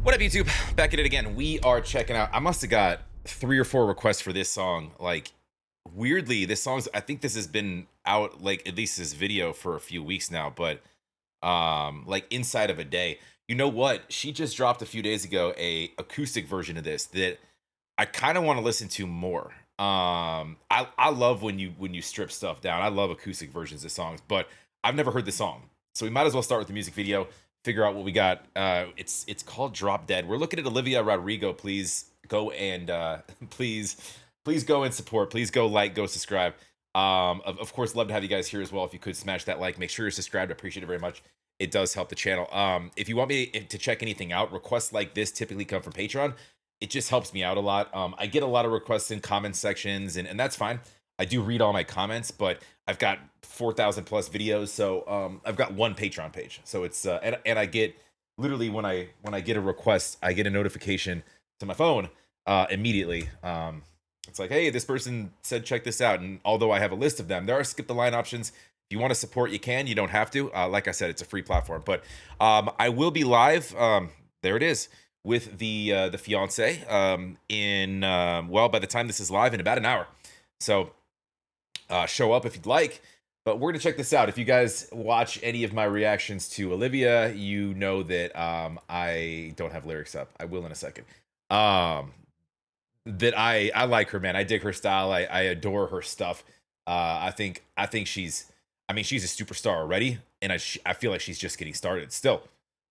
What up, YouTube? Back at it again. We are checking out. I must have got 3 or 4 requests for this song. Like, weirdly, this song's. I think this has been out, like, at least this video for a few weeks now. But like inside of a day. You know what? She just dropped a few days ago a acoustic version of this that I kind of want to listen to more. I love when you strip stuff down. I love acoustic versions of songs, but I've never heard the song, so we might as well start with the music video. Figure out what we got. It's called Drop Dead. We're looking at Olivia Rodrigo. Please go and please go and support. Please go like, go subscribe. Of course, love to have you guys here as well. If you could smash that like, make sure you're subscribed. I appreciate it very much. It does help the channel. If you want me to check anything out, requests like this typically come from Patreon. It just helps me out a lot. I get a lot of requests in comment sections, and that's fine. I do read all my comments, but I've got 4,000 plus videos, so I've got one Patreon page. So it's and I get literally when I get a request, I get a notification to my phone immediately. It's like, hey, this person said check this out, and although I have a list of them, there are skip the line options. If you want to support, you can. You don't have to. Like I said, it's a free platform, but I will be live. There it is with the fiance in well, by the time this is live, in about an hour. So show up if you'd like. But we're gonna check this out. If you guys watch any of my reactions to Olivia, you know that I don't have lyrics up. I will in a second. That I like her, man. I dig her style. I adore her stuff. I think she's. I mean, she's a superstar already, and I feel like she's just getting started still.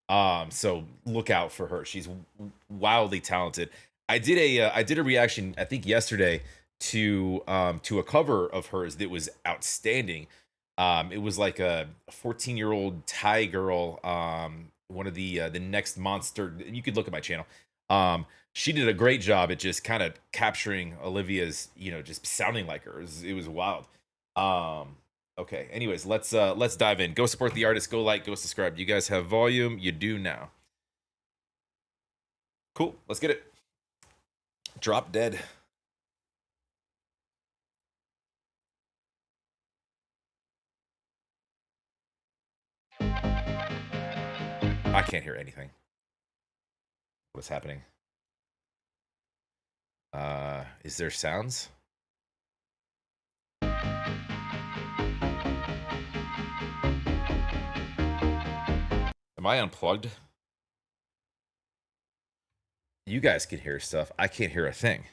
So look out for her. She's wildly talented. I did a reaction, I think yesterday, to a cover of hers that was outstanding. It was like a 14-year-old Thai girl, one of the next monster. You could look at my channel. She did a great job at just kind of capturing Olivia's, just sounding like her. It was wild. Okay, anyways, let's dive in. Go support the artist, go like, go subscribe. You guys have volume, you do now. Cool, let's get it. Drop Dead. I can't hear anything. What's happening? Is there sounds? Am I unplugged? You guys can hear stuff. I can't hear a thing.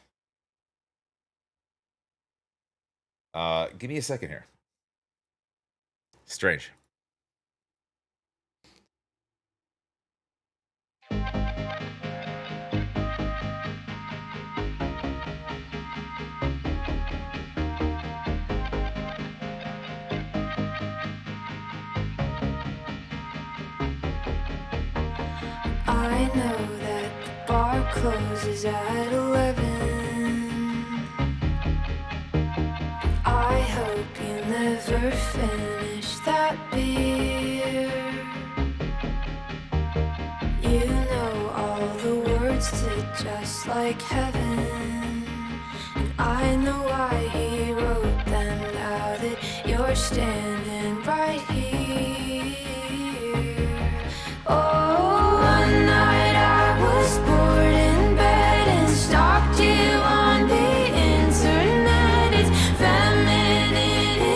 Give me a second here. Strange. I know that the bar closes at 11. I hope you never finish that beer. You know all the words to Just Like Heaven, and I know why he wrote them now that you're standing right here. Oh, one night I was bored in bed and stalked you on the internet. It's feminine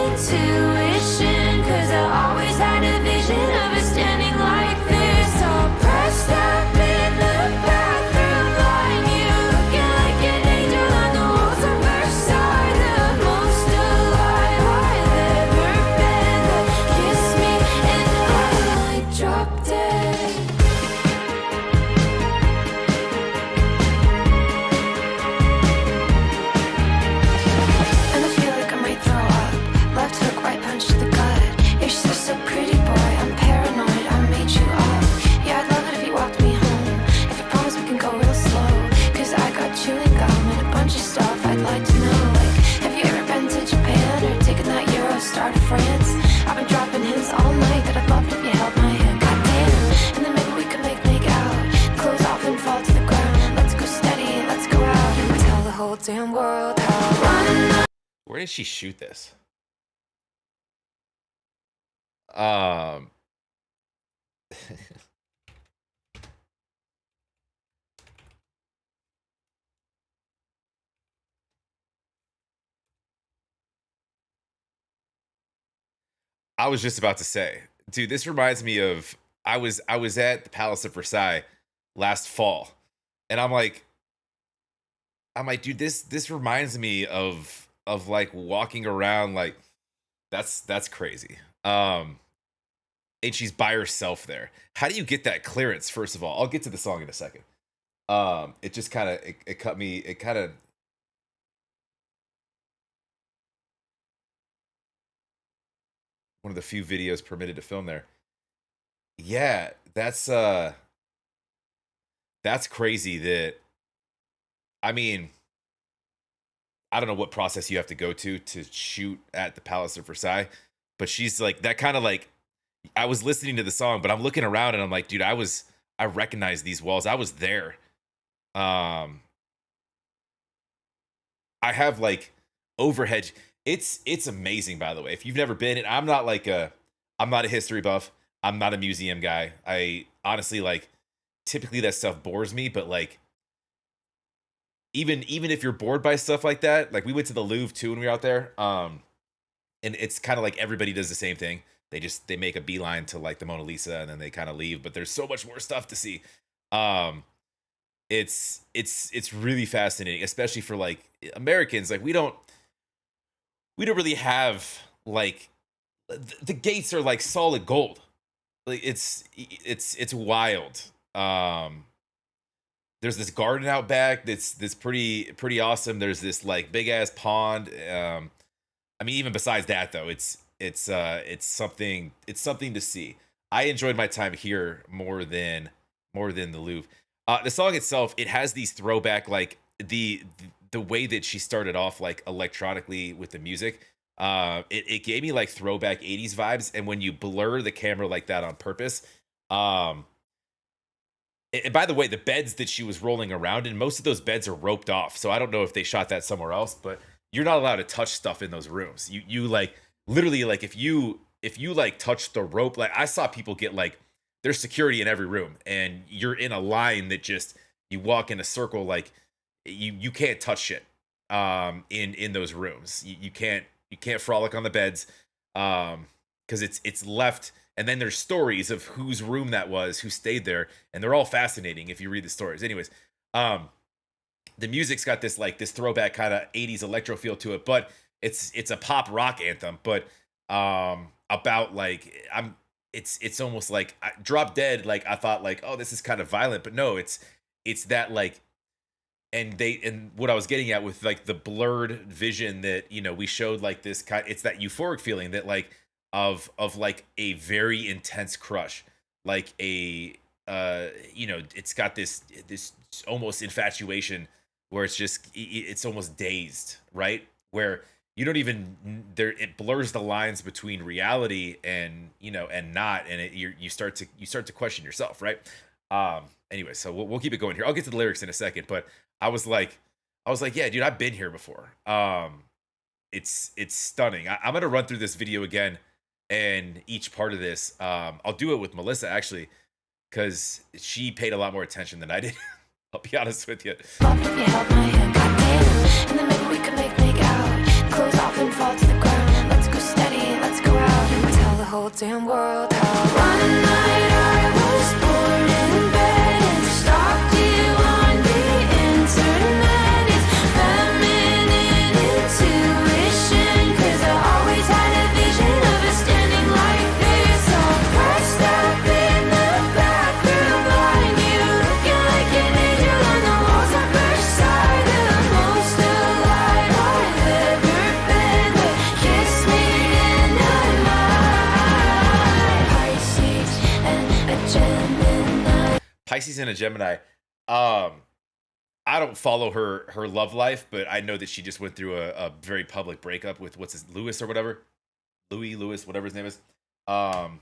intuition, 'cause I always had a vision of us standing like this, all pressed up in the bathroom line. You looking like an angel on the walls of Versailles, the most alive I've ever been. But kiss me and I might drop dead. And I feel like I might throw up. Left hook, right punch to the gut. You're so pretty, boy. I'm paranoid. I made you up. Yeah, I'd love it if you walked me home. If you promise we can go real slow. 'Cause I got chewing gum and a bunch of stuff I'd like to know. Like, have you ever been to Japan or taken that Eurostar to France? I've been dropping hints all night that I'd love it if you held my hand. Goddamn. And then maybe we could make out. Close off and fall to the ground. Let's go steady, let's go out and tell the whole damn world how one night. Where did she shoot this? Um I was just about to say, dude, this reminds me of I was at the Palace of Versailles last fall, and I'm like, dude, this reminds me of like walking around like that's crazy. And she's by herself there. How do you get that clearance? First of all, I'll get to the song in a second. It just kind of it cut me. It kind of one of the few videos permitted to film there. Yeah, that's crazy. That I mean, I don't know what process you have to go to shoot at the Palace of Versailles, but she's like that kind of like I was listening to the song, but I'm looking around and I'm like, dude, I recognize these walls. I was there. Um, I have like overhead. It's amazing, by the way. If you've never been, and I'm not a history buff. I'm not a museum guy. I honestly like typically that stuff bores me, but like even if you're bored by stuff like that, like we went to the Louvre too when we were out there. And it's kind of like everybody does the same thing. They make a beeline to like the Mona Lisa and then they kind of leave, but there's so much more stuff to see. Um, it's really fascinating, especially for like Americans. Like we don't really have like the gates are like solid gold. Like it's wild. Um, there's this garden out back that's pretty awesome. There's this like big ass pond. I mean, even besides that though, it's something to see. I enjoyed my time here more than the Louvre. The song itself, it has these throwback like the way that she started off like electronically with the music. It gave me like throwback 80s vibes, and when you blur the camera like that on purpose, um, and by the way, the beds that she was rolling around in, most of those beds are roped off. So I don't know if they shot that somewhere else, but you're not allowed to touch stuff in those rooms. You like literally like if you like touch the rope, like I saw people get like there's security in every room, and you're in a line that just you walk in a circle like you can't touch shit in those rooms. You can't frolic on the beds because it's left. And then there's stories of whose room that was, who stayed there, and they're all fascinating if you read the stories. Anyways, um, the music's got this throwback kind of 80s electro feel to it, but it's a pop rock anthem, but about like it's almost like Drop Dead. Like I thought like, oh, this is kind of violent, but no, it's that like, and what I was getting at with like the blurred vision that we showed like this kind, it's that euphoric feeling that like of like a very intense crush, like a it's got this almost infatuation where it's just it's almost dazed, right? Where you don't even there, it blurs the lines between reality and and not, and you start to question yourself, right? Anyway, so we'll keep it going here. I'll get to the lyrics in a second, but I was like, yeah, dude, I've been here before. It's stunning. I'm gonna run through this video again, and each part of this, I'll do it with Melissa actually, because she paid a lot more attention than I did. I'll be honest with you. Love if you held my hand, goddamn. In the middle we could make out. Close off and fall to the ground. Let's go steady, let's go out and tell the whole damn world how. One night I was bored in bed and stalked you on the internet. It's feminine intuition, 'cause I always had a vision of us standing like this, all pressed up in the back room, lying you looking like an angel on the walls of Versailles. The most alive I've ever been, but kiss me in the night. Pisces and a Gemini. Pisces and a Gemini. Um, I don't follow her love life, but I know that she just went through a very public breakup with what's his Lewis or whatever, Lewis, whatever his name is. Um,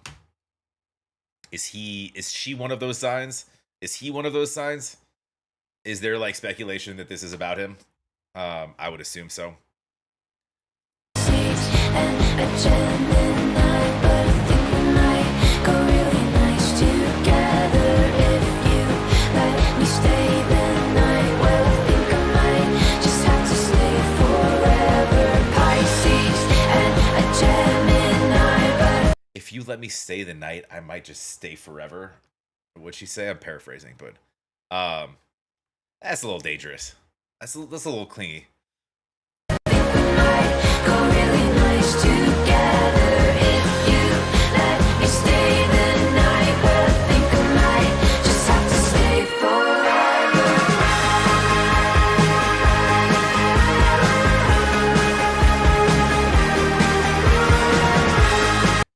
is she one of those signs? Is he one of those signs? Is there like speculation that this is about him? I would assume so. And a Gemini, but I think we might go really nice together if you let me stay the night. Well, I think I might just have to stay forever. Pisces and a Gemini, but let me stay the night, I might just stay forever. What'd she say? I'm paraphrasing, but that's a little dangerous. That's a little clingy. Go really nice together if you let me stay the night. But I think I might just have to stay forever.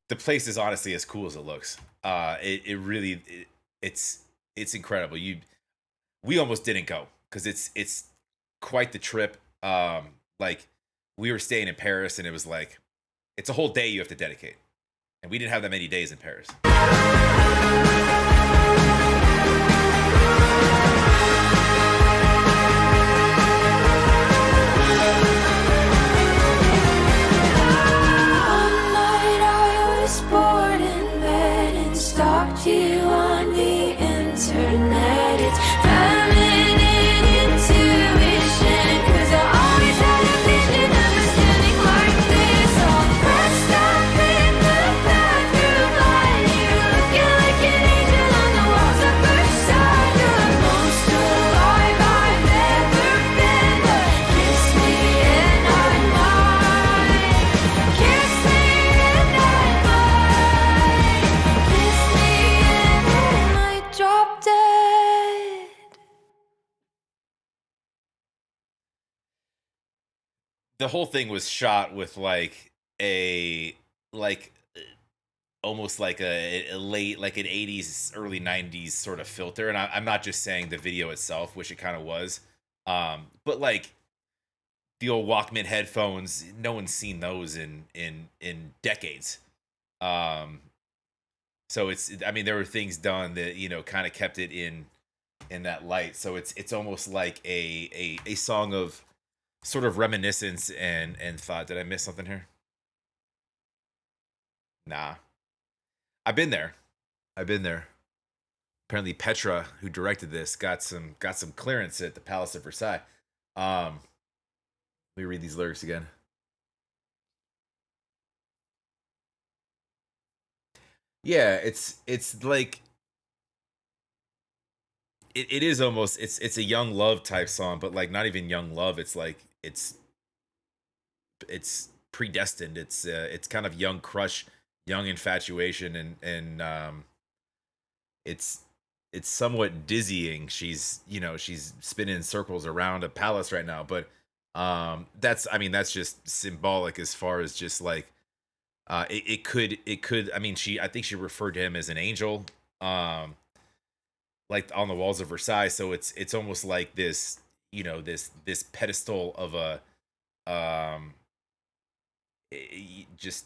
The place is honestly as cool as it looks. It's incredible. We almost didn't go because it's quite the trip. Like we were staying in Paris and it was like it's a whole day you have to dedicate, and we didn't have that many days in Paris. One night I was bored in bed and stalked you on the internet. It's feminine intuition, 'cause I always had a vision of us standing like this, all pressed up in the bathroom light. You looking like an angel on the walls of Versailles. You're the most alive I've ever been, but kiss me and I might. Kiss me and I might. Kiss me and I might drop dead. The whole thing was shot with like almost like a late like an 80s early 90s sort of filter, and I'm not just saying the video itself, which it kind of was, but like the old Walkman headphones, no one's seen those in decades. um so I mean there were things done that kind of kept it in that light, so it's almost like a song of sort of reminiscence and thought. Did I miss something here? Nah, I've been there. I've been there. Apparently Petra, who directed this, got some clearance at the Palace of Versailles. Let me read these lyrics again. Yeah, it's like it is almost it's a young love type song, but like not even young love. It's like it's predestined. It's kind of young crush, young infatuation, and it's it's somewhat dizzying. She's spinning in circles around a palace right now, but that's I mean that's just symbolic as far as just like it could I mean I think she referred to him as an angel, um like on the walls of Versailles, so it's almost like this, this pedestal of a um just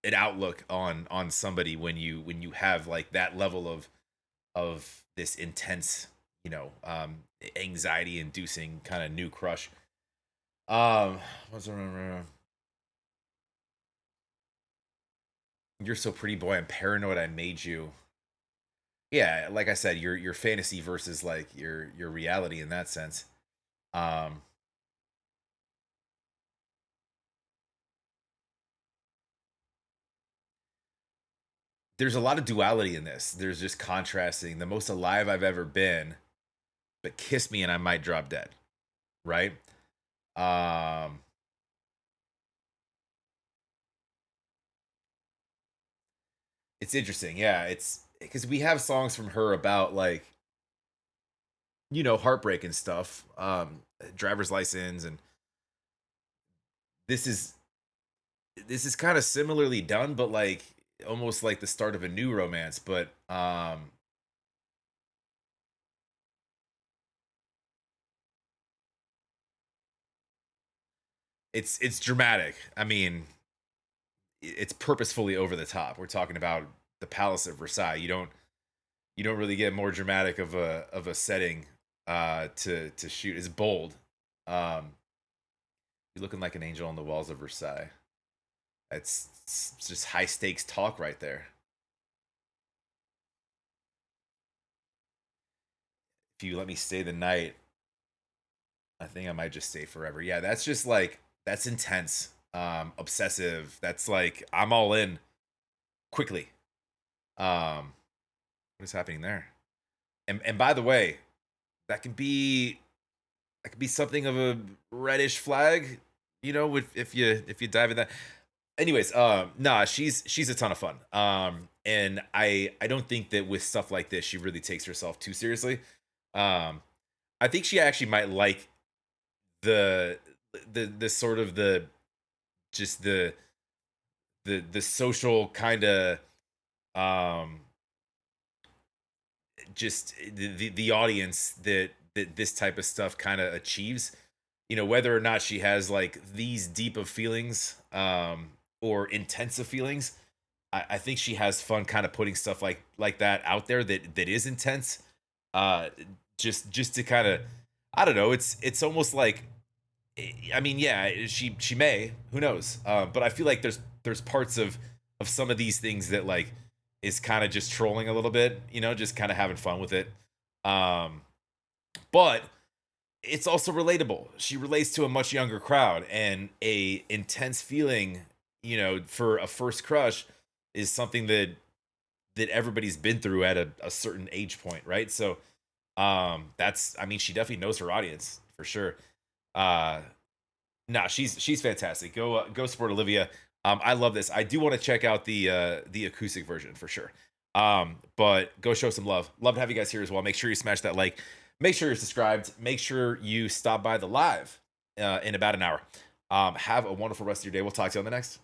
an outlook on somebody when you have like that level of this intense, anxiety inducing kind of new crush. What's You're so pretty, boy, I'm paranoid I made you. Yeah, like I said, your fantasy versus like your reality in that sense. um there's a lot of duality in this. There's just contrasting the most alive I've ever been, but kiss me and I might drop dead, right? um it's interesting. Yeah, it's because we have songs from her about like, heartbreak and stuff, driver's license, and this is this is kind of similarly done, but like almost like the start of a new romance. But it's dramatic. I mean, it's purposefully over the top. We're talking about the Palace of Versailles. You don't really get more dramatic of a setting to shoot. It's bold. um you're looking like an angel on the walls of Versailles. It's just high stakes talk right there. If you let me stay the night, I think I might just stay forever. Yeah, that's just like that's intense, obsessive. That's like I'm all in quickly. What is happening there? And by the way, that can be something of a reddish flag, you know, if you dive in that. Anyways, nah, she's a ton of fun. And I don't think that with stuff like this she really takes herself too seriously. Um, I think she actually might like the the sort of the just the social kind of um just the audience that this type of stuff kind of achieves, you know, whether or not she has like these deep of feelings or intensive feelings. I think she has fun kind of putting stuff like that out there that is intense, uh just to kind of, I don't know, it's almost like, I mean, yeah, she may, who knows, but I feel like there's parts of some of these things that like is kind of just trolling a little bit, you know, just kind of having fun with it. um but it's also relatable. She relates to a much younger crowd, and a intense feeling, you know, for a first crush is something that everybody's been through at a certain age point, right? So that's, I mean, she definitely knows her audience for sure. uh nah, she's fantastic. Go support Olivia. I love this. I do want to check out the acoustic version for sure. But go show some love. Love to have you guys here as well. Make sure you smash that like. Make sure you're subscribed. Make sure you stop by the live in about an hour. Have a wonderful rest of your day. We'll talk to you on the next.